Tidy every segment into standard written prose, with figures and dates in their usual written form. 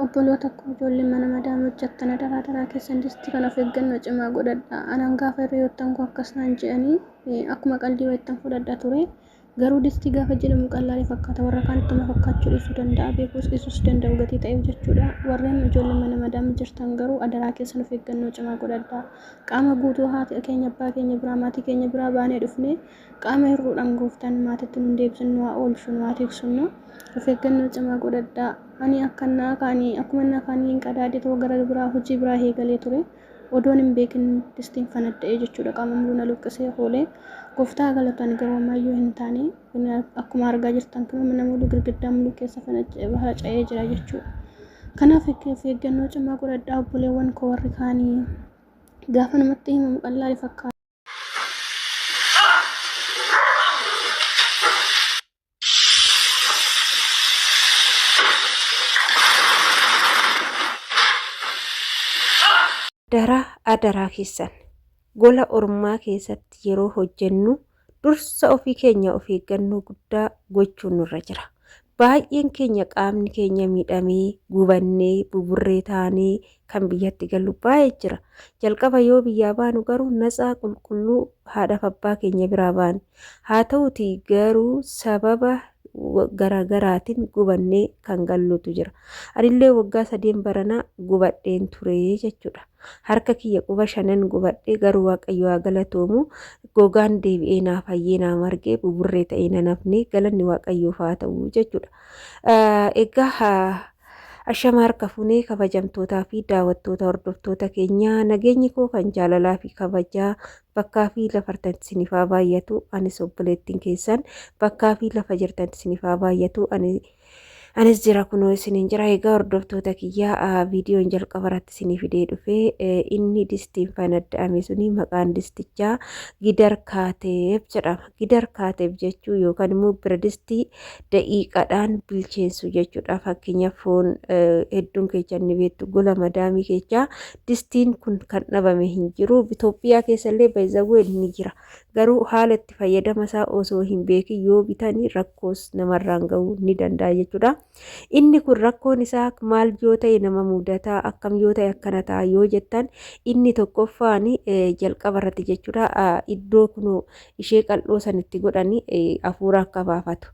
Obboloota koo ijoollee mana madaamii hojjettana daraa keessan distii kana of eeggannoo cimaa godhadhaa. Anaan gaafa hiriyoottan koo akkas naan jedhanii akkuma qaldii wayittan fudhadhaa ture. Garuu distii gaafa jedhamu qallaalee fakkaata. Warra kaanittuma fakkaachuu dhiisuu danda'a. Beekuus dhiisuus danda'u gatii ta'eef jechuudha. Warreen ijoollee mana madaamii jirtan garuu adaraa keessan of eeggannoo cimaa godhadhaa. Qaama guutuu haati keenya abbaa keenya biraa maatii keenya biraa baanee dhufne qaama hir'uudhaan gooftaan maatiitti nu deebisnu waa oolchu nu waa tiksunnu. Of eeggannoo cimaa godhadhaa. Ani akkanaa kaanii akkuma naa kaanii qadaaditoo gara biraa hojii biraa eegalee ture. Odoon hin beekin distiin fanadda'ee jechuudha. Qaama mul'ina luqqisee oolee gooftaa galatoon garuu ammayyuu hin taane akkuma argaa jirtan kun mana mul'u girgiddaa mul'u keessa faca'ee jira jechuudha. Kanaaf of eeggannoo cimaa godhadhaa obboleewwan koo warri kaanii gaafa namatti himamu qallaalee fakkaata. Adaraa keessan gola ormaa keessatti yeroo hojjennu dursa ofii keenya of eeggannoo guddaa gochuun nurra jira. Baay'een keenya qaamni keenya miidhamee gubannee buburree taanee kan biyyatti galu baay'ee jira. Jalqaba yoo biyyaa baanu garuu natsaa qulqulluu haadhaaf abbaa keenya biraa baane. Haa ta'uti garuu sababa garaagaraatiin gubannee kan gallutu jira. Anillee waggaa 3 baranaa gubadheen ture jechuudha. Harka kiyya quba 5 gubadhee garuu waaqayyo haa galatoomu gogaan deebi'ee naaf hayyee naa margee buburree ta'ee na nafne galanni waaqayyoof haa ta'u jechuudha. Egaa ashama harka funee kabajamtootaa fi daawwattoota hordoftoota keenyaa nageenyi koo kan jaalalaa fi kabajaa bakkaa fi lafa jirtanitti isiniif haa baay'atu. Anis obboleettiin keessan bakkaa fi lafa jirtanitti isiniif haa baay'atu. Anis jira kunoo isiniin jira. Egaa hordoftoota kiyyaa viidiyoon jalqaba irratti isinii fidee dhufee inni distiin fanadda'ame suni maqaan distichaa gidar kaateef jedhama. Gidar kaateef jechuu yookaan immoo bira distii daqiiqaadhaan bilcheessu jechuudha. Fakkeenyaaf foon hedduun keessa ni beektu gola madaamii keessa distiin kun kan dhabame hin jiru. Itoophiyaa keessallee baay'ee ni jira. Garuu haala itti fayyadama isaa osoo hin beekin yoo bitanii rakkoos namarraan gahuu ni danda'a jechuudha. Inni kun rakkoon isaa maal yoo ta'e nama mudataa akkam yoo ta'e akkana ta'a yoo jettan inni tokkoffaan jalqaba irratti jechuudha. Iddoo kunoo ishee qal'oo sanitti godhanii hafuura akka baafatu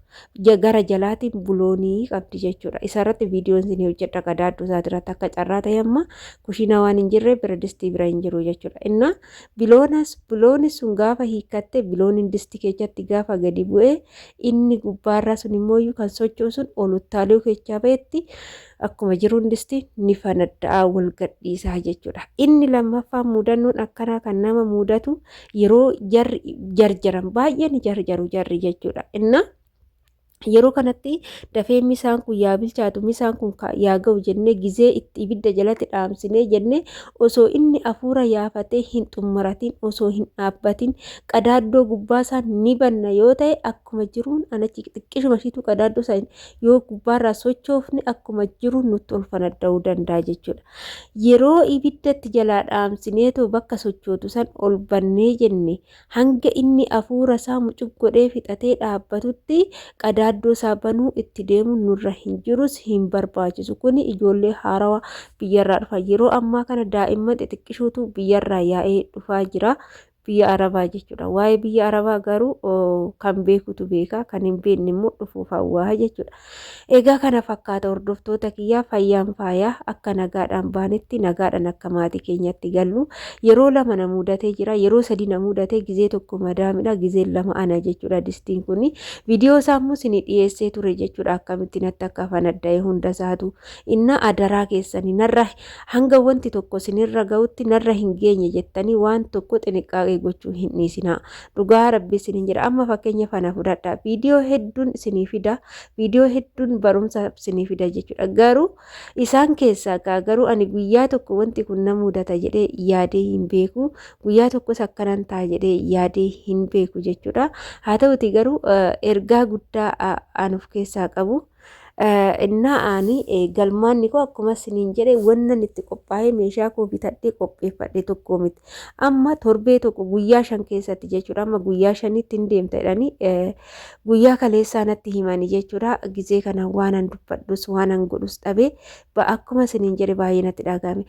gara jalaatiin buloonii qabdi jechuudha. Isarratti viidiyoon isin hojjedha qadaaddoo isaatiirratti akka carraa ta'e amma kushiina waan hin jirre bira distii bira hin jiru jechuudha. Inna bilooni sun gaafa hiikkatte bilooniin distii keessatti gaafa gadi bu'ee inni gubbaarraa sun immoo kan socho'u sun oluttaaluu keessaa ba'etti akkuma jiruun distii ni fanadda'a wal gadhiisaa jechuudha. Inni lammaffaan mudannoon akkanaa kan nama mudatu yeroo jarjaran baay'ee ni jarjaru jarri jechuudha. Inna yeroo kanatti dafee misaan kun yaa bilchaatu misaan kun yaa ga'u jennee gizee itti ibidda jalatti dhaamsinee jennee osoo inni hafuura yaafatee hin xummuratin osoo hin dhaabbatin qadaaddoo gubbaa isaa ni banna yoo ta'e akkuma jiruun anachi xiqqishuma ishiitu qadaaddoo isaa yoo gubbaarraa sochoofne akkuma jiruun nutti ol fanadda'uu danda'a jechuudha. Yeroo ibiddatti jalaa dhaamsineetoo bakka sochootu san ol bannee jenne hanga inni hafuura isaa mucuq godhee fixatee dhaabbatutti qadaaddoo isaa banuu itti deemu nurra hin jirus hin barbaachisu. Kuni ijoollee haarawaa biyyarraa dhufa. Yeroo ammaa kana daa'imman xixiqqishuutu biyyarraa yaa'ee dhufaa jira. Biyya Arabaa jechuudha. Waa'ee biyya Arabaa garuu kan beekutu beeka kan hin beekne immoo dhufuuf hawwaa jechuudha. Egaa kana fakkaata hordoftoota kiyyaa fayyaan faayaa akka nagaadhaan baanetti nagaadhaan akka maatii keenyatti gallu yeroo 2 na mudatee jira. Yeroo 3 na mudatee gizee tokko madaamidha gizee 2 ana jechuudha. Distiin kuni viidiyoo isaa immoo isin dhiyeessee ture jechuudha. Akkamitti natti akka fanadda'e hunda isaatu inna adaraa keessanii narra hanga wanti tokko isinirra ga'utti narra hin geenye jettanii waan tokko xiniqqaaqee gochuu hin dhiisinaa. Dhugaa rabbi isin jira. Amma fakkeenya fana fudhadhaa. Viidiyoo hedduun isinii fida. Viidiyoo hedduun barumsa isinii fida jechuudha. Garuu isaan keessaa garuu ani guyyaa tokko wanti kun na mudata jedhee yaadee hin beeku. Guyyaa tokkos akkanan ta'a jedhee yaadee hin beeku jechuudha. Haa ta'uti garuu ergaa guddaa aan of keessaa qabu. Innaa ani galmaanni koo akkuma isiniin jedhe wannan itti qophaa'ee meeshaa koo bitadhee qopheeffadhe tokko miti. Amma torbee tokko guyyaa 5 keessatti jechuudha. Amma guyyaa 5tti hin deemta jedhanii guyyaa kaleessaa natti himanii jechuudha. Gizee kana waanan dubbadhus waanan godhus dhabee akkuma isiniin jedhe baay'ee natti dhagahame.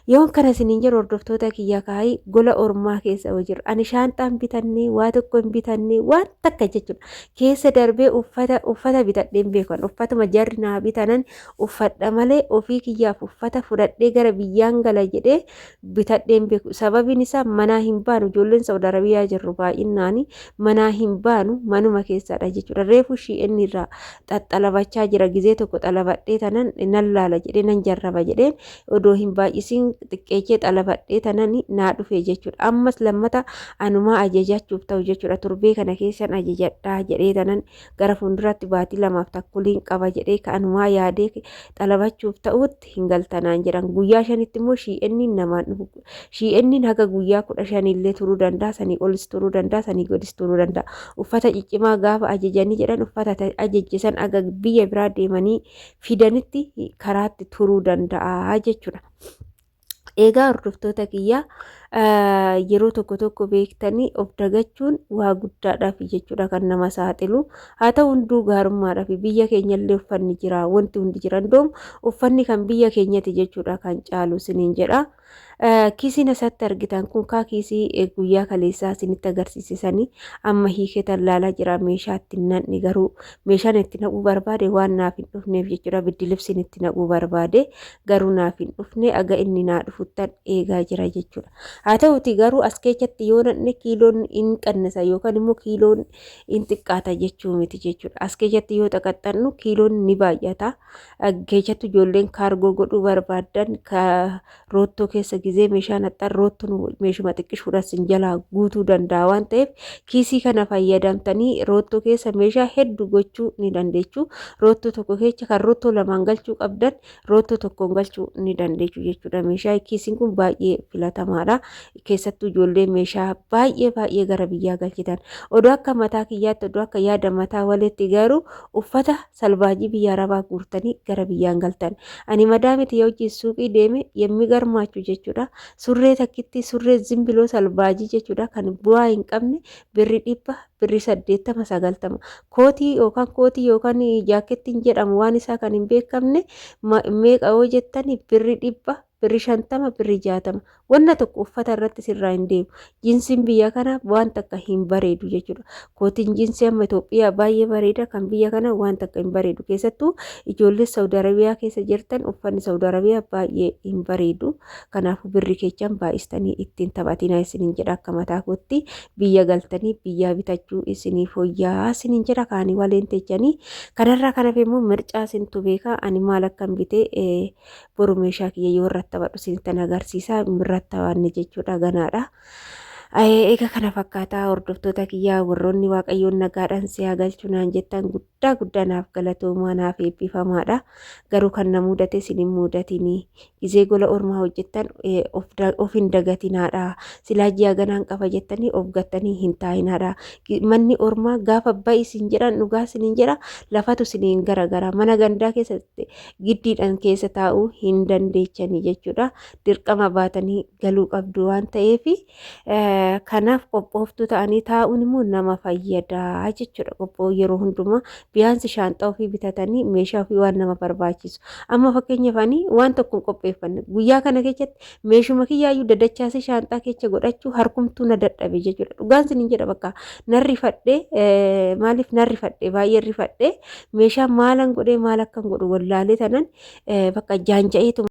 Yoon kana isiniin jedhu hordoftoota kiyya kaayii gola ormaa keessa jiru. Ani shaanxaan bitannee waa tokko hin bitannee waan takka jechuudha. Keessa darbee uffata bitadheen beekan uffatuma jarri naa bitanan uffadha malee ofii kiyyaaf uffata fudhadhee gara biyyaan gala jedhee bitadheen beeku. Sababiin isaa manaa hin baanu ijoolleen Saudi Arabiyaa jirru baay'inaan manaa hin baanu manuma keessadha jechuudha. Reefu shi'een irraa xaxalabachaa jira gizee tokko xalabadhee tanan nan laala jedhee nan jarraba jedheen odoo hin baay'isiin xiqqeechee xalabadhee tanan naa dhufe jechuudha. Ammas lammata anumaa ajajachuuf ta'u jechuudha. Torbee kana keessan ajajadhaa jedhee tanan gara fuulduratti baatii 2 takkuliin qaba jedhee ka'anumaa yaadee xalabachuuf ta'utti hin galtanaan jedhan. Guyyaa 5tti immoo shi'eenni namaan dhufu. Shi'eenni haga guyyaa 15 illee turuu danda'a, sanii olis turuu danda'a, sanii godis turuu danda'a. Uffata ciccimaa gaafa ajajanii jedhan uffata ajajjisan aga biyya biraa deemanii fidanitti karaatti turuu danda'a jechuudha. Egaa hordoftoota kiyyaa yeroo tokko beektanii of dagachuun waa guddaadhaaf jechuudha kan nama saaxilu. Haa ta'u hunduu gaarummaadhaaf biyya keenyallee uffanni jira, wanti hundi jira. Ndoom uffanni kan biyya keenyati jechuudha kan caalu isiniin jedha. Kiisiin asatti argitan kun kiisii guyyaa kaleessaa isinitti agarsiisanii amma hiikee tallaalaa jira. Meeshaa itti naqni garuu meeshaan itti naquu barbaade waan naaf hin dhufneef jechuudha. Biddilibsiin itti naquu barbaade garuu naaf hin dhufne aga inni naa dhufuttan eegaa jira jechuudha. Haa ta'uti garuu as keessatti yoo naqne kiiloon in qannasa yookaan immoo kiiloon in xiqqaata jechuu miti jechuudha. As keessatti yoo xaqaxannu kiiloon ni baay'ata. Keessattuu ijoolleen kaargoo godhuu barbaadan roottoo keessa gizee meeshaan haxxan roottoon meeshuma xiqqishuudhaas hin jalaa guutuu danda'a waan ta'eef kiisii kana fayyadamtanii roottoo keessa meeshaa hedduu gochuu ni dandeechu. Roottoo tokko keessa kan roottoo lamaan galchuu qabdan roottoo tokkoon galchuu ni dandeechu jechuudha. Meeshaa kiisiin kun baay'ee filatamaadha. Keessattuu ijoollee meeshaa baay'ee gara biyyaa galchitan. Odoo akka mataa kiyyaatti odoo akka yaada mataa walitti garuu uffata salbaajii biyya arabaa guurtanii gara biyyaan galtan. Ani madaamiti yoo hojii suuqii deeme yemmuu garmaachu jechuudha. Surree takkitti surree zimbiloo salbaajii jechuudha kan bu'aa hin qabne birri 100 birri 80 90. Kootii yookaan jaakettiin jedhamu waan isaa kan hin beekamne meeqa yoo jettani birri 100 birri 50 birri 60 wanna tokko uffata irratti sirraa hin deemu. Jinsiin biyya kana waan takka hin bareedu jechuudha. Kootiin jinsii amma Itoophiyaa baay'ee bareeda kan biyya kana waan takka hin bareedu. Keessattuu ijoollee Saudi Arabiyaa keessa jirtan uffanni Saudi Arabiyaa baay'ee hin bareedu. Kanaafuu birri keechaan baay'istanii ittiin taphatinaa isiniin jedha akka mataa kootti biyya galtanii biyyaa bitachuu isiniif fooyyaa isiniin jedha kaanii waliin teechanii. Kanarraa kanaaf immoo mircaa isintu beeka ani maal akkan bitee boru meeshaa kiyya yoo irratti taphadhu isinittan agarsiisa irratti waan jechuudha ganaadha. Egaa kana fakkaataa hordoftoota kiyyaa warroonni waaqayyoon nagaadhaan si haa galchu naan jettan guddaa naaf galatoomaa naaf eebbifamaadha. Garuu kan na mudate isin hin mudatinii. Gizee gola ormaa hojjettan of hin dagatinaadha. Silaa ji'a ganaan qaba jettanii of gattanii hin taa'inaadha. Manni ormaa gaafa ba'i isin jedhan dhugaa isin jedha lafatu isiniin garagara. Mana gandaa keessatti giddiidhaan keessa taa'uu hin dandeechanii jechuudha. Dirqama baatanii galuu qabdu waan ta'eef kanaaf qophooftuu ta'anii taa'uun immoo nama fayyada jechuudha. Qophoo yeroo hundumaa biyaansi shaanxaa ofii bitatanii meeshaa ofii waan nama barbaachisu. Amma fakkeenyaaf ani waan tokko qopheeffanne guyyaa kana keessatti meeshuma kiyyaayyuu dadachaasee shaanxaa keessa godhachuu harkumtuu na dadhabe jechuudha. Dhugaan isin jedha bakka narrifadhee maaliif narrifadhee baay'ee rifadhee meeshaa maalan godhee maal akkan godhu wallaalee tanan bakka jaanja'eetu